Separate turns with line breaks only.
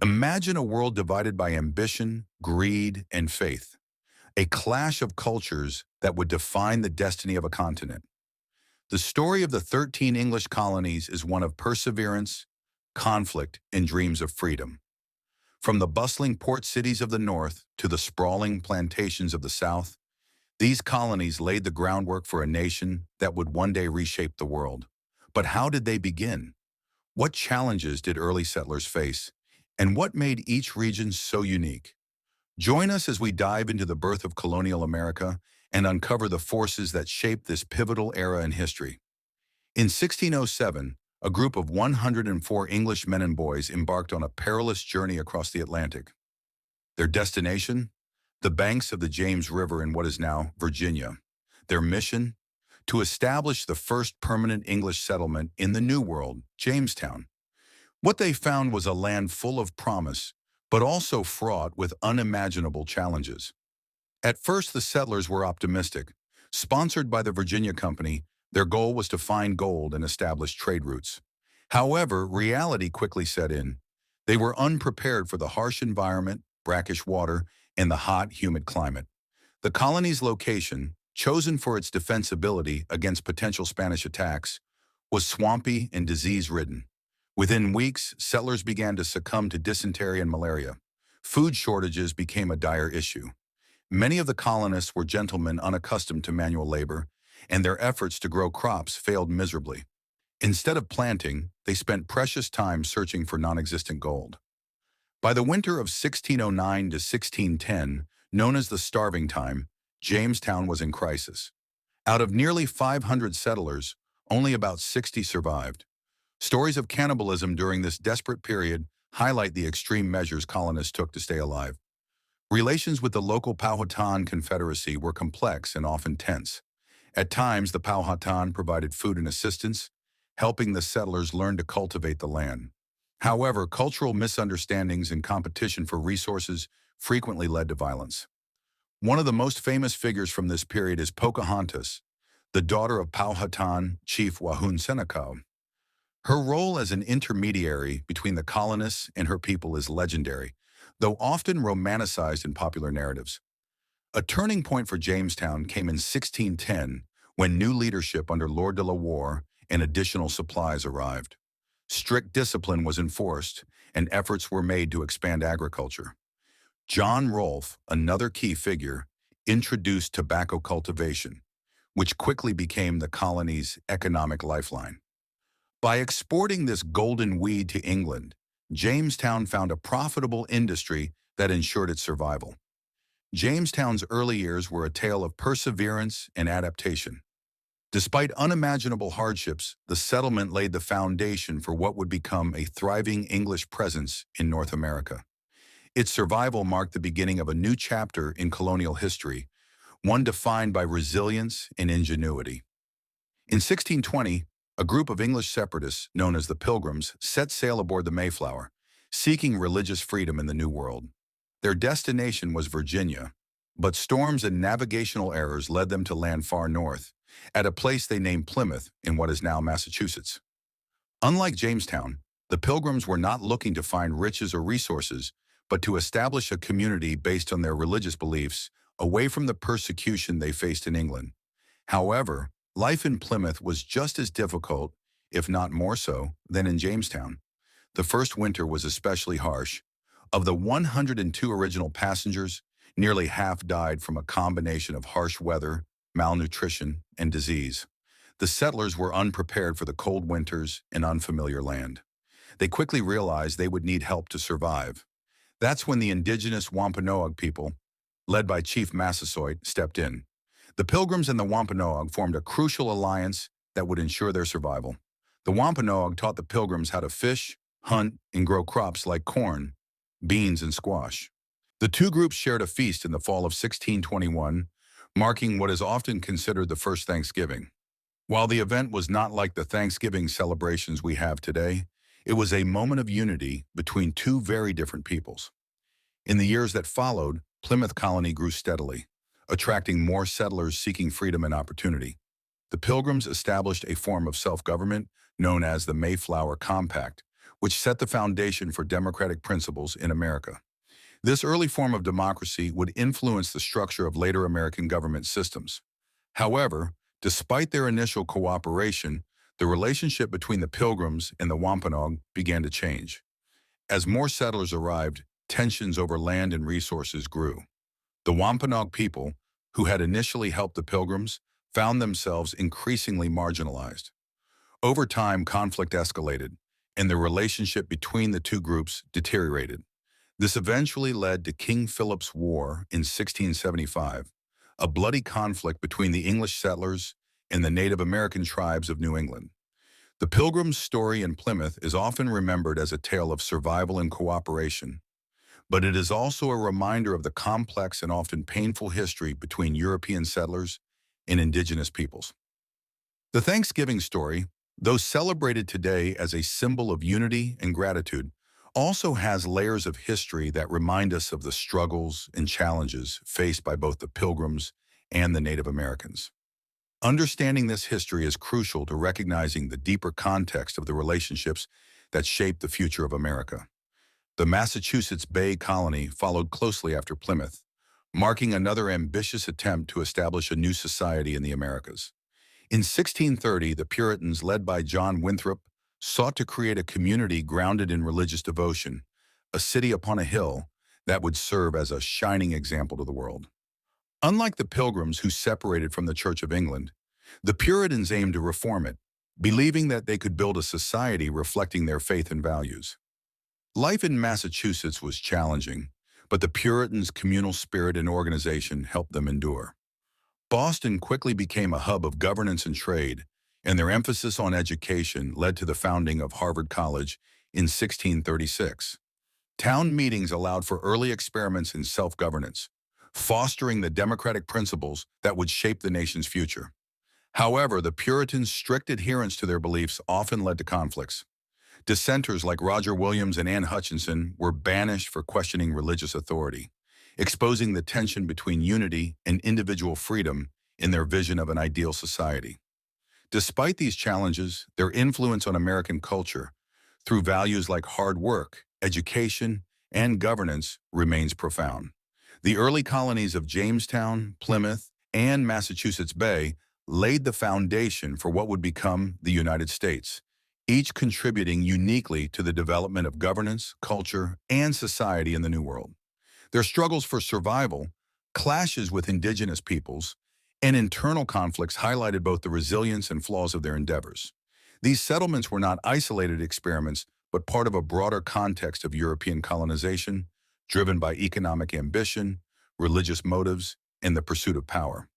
Imagine a world divided by ambition, greed, and faith, a clash of cultures that would define the destiny of a continent. The story of the 13 English colonies is one of perseverance, conflict, and dreams of freedom. From the bustling port cities of the north to the sprawling plantations of the south, these colonies laid the groundwork for a nation that would one day reshape the world. But how did they begin? What challenges did early settlers face? And what made each region so unique? Join us as we dive into the birth of colonial America and uncover the forces that shaped this pivotal era in history. In 1607, a group of 104 English men and boys embarked on a perilous journey across the Atlantic. Their destination? The banks of the James River in what is now Virginia. Their mission? To establish the first permanent English settlement in the New World, Jamestown. What they found was a land full of promise, but also fraught with unimaginable challenges. At first, the settlers were optimistic. Sponsored by the Virginia Company, their goal was to find gold and establish trade routes. However, reality quickly set in. They were unprepared for the harsh environment, brackish water, and the hot, humid climate. The colony's location, chosen for its defensibility against potential Spanish attacks, was swampy and disease-ridden. Within weeks, settlers began to succumb to dysentery and malaria. Food shortages became a dire issue. Many of the colonists were gentlemen unaccustomed to manual labor, and their efforts to grow crops failed miserably. Instead of planting, they spent precious time searching for non-existent gold. By the winter of 1609 to 1610, known as the Starving Time, Jamestown was in crisis. Out of nearly 500 settlers, only about 60 survived. Stories of cannibalism during this desperate period highlight the extreme measures colonists took to stay alive. Relations with the local Powhatan Confederacy were complex and often tense. At times, the Powhatan provided food and assistance, helping the settlers learn to cultivate the land. However, cultural misunderstandings and competition for resources frequently led to violence. One of the most famous figures from this period is Pocahontas, the daughter of Powhatan chief Wahun Senecau. Her role as an intermediary between the colonists and her people is legendary, though often romanticized in popular narratives. A turning point for Jamestown came in 1610 when new leadership under Lord de la Warr and additional supplies arrived. Strict discipline was enforced, and efforts were made to expand agriculture. John Rolfe, another key figure, introduced tobacco cultivation, which quickly became the colony's economic lifeline. By exporting this golden weed to England, Jamestown found a profitable industry that ensured its survival. Jamestown's early years were a tale of perseverance and adaptation. Despite unimaginable hardships, the settlement laid the foundation for what would become a thriving English presence in North America. Its survival marked the beginning of a new chapter in colonial history, one defined by resilience and ingenuity. In 1620, a group of English separatists, known as the Pilgrims, set sail aboard the Mayflower, seeking religious freedom in the New World. Their destination was Virginia, but storms and navigational errors led them to land far north, at a place they named Plymouth in what is now Massachusetts. Unlike Jamestown, the Pilgrims were not looking to find riches or resources, but to establish a community based on their religious beliefs, away from the persecution they faced in England. However, life in Plymouth was just as difficult, if not more so, than in Jamestown. The first winter was especially harsh. Of the 102 original passengers, nearly half died from a combination of harsh weather, malnutrition, and disease. The settlers were unprepared for the cold winters and unfamiliar land. They quickly realized they would need help to survive. That's when the indigenous Wampanoag people, led by Chief Massasoit, stepped in. The Pilgrims and the Wampanoag formed a crucial alliance that would ensure their survival. The Wampanoag taught the Pilgrims how to fish, hunt, and grow crops like corn, beans, and squash. The two groups shared a feast in the fall of 1621, marking what is often considered the first Thanksgiving. While the event was not like the Thanksgiving celebrations we have today, it was a moment of unity between two very different peoples. In the years that followed, Plymouth colony grew steadily, attracting more settlers seeking freedom and opportunity. The Pilgrims established a form of self-government known as the Mayflower Compact, which set the foundation for democratic principles in America. This early form of democracy would influence the structure of later American government systems. However, despite their initial cooperation, the relationship between the Pilgrims and the Wampanoag began to change. As more settlers arrived, tensions over land and resources grew. The Wampanoag people, who had initially helped the Pilgrims, found themselves increasingly marginalized. Over time, conflict escalated, and the relationship between the two groups deteriorated. This eventually led to King Philip's War in 1675, a bloody conflict between the English settlers and the Native American tribes of New England. The Pilgrims' story in Plymouth is often remembered as a tale of survival and cooperation, but it is also a reminder of the complex and often painful history between European settlers and indigenous peoples. The Thanksgiving story, though celebrated today as a symbol of unity and gratitude, also has layers of history that remind us of the struggles and challenges faced by both the Pilgrims and the Native Americans. Understanding this history is crucial to recognizing the deeper context of the relationships that shaped the future of America. The Massachusetts Bay Colony followed closely after Plymouth, marking another ambitious attempt to establish a new society in the Americas. In 1630, the Puritans, led by John Winthrop, sought to create a community grounded in religious devotion, a city upon a hill that would serve as a shining example to the world. Unlike the Pilgrims who separated from the Church of England, the Puritans aimed to reform it, believing that they could build a society reflecting their faith and values. Life in Massachusetts was challenging, but the Puritans' communal spirit and organization helped them endure. Boston quickly became a hub of governance and trade, and their emphasis on education led to the founding of Harvard College in 1636. Town meetings allowed for early experiments in self-governance, fostering the democratic principles that would shape the nation's future. However, the Puritans' strict adherence to their beliefs often led to conflicts. Dissenters like Roger Williams and Anne Hutchinson were banished for questioning religious authority, exposing the tension between unity and individual freedom in their vision of an ideal society. Despite these challenges, their influence on American culture, through values like hard work, education, and governance, remains profound. The early colonies of Jamestown, Plymouth, and Massachusetts Bay laid the foundation for what would become the United States, each contributing uniquely to the development of governance, culture, and society in the New World. Their struggles for survival, clashes with indigenous peoples, and internal conflicts highlighted both the resilience and flaws of their endeavors. These settlements were not isolated experiments, but part of a broader context of European colonization, driven by economic ambition, religious motives, and the pursuit of power.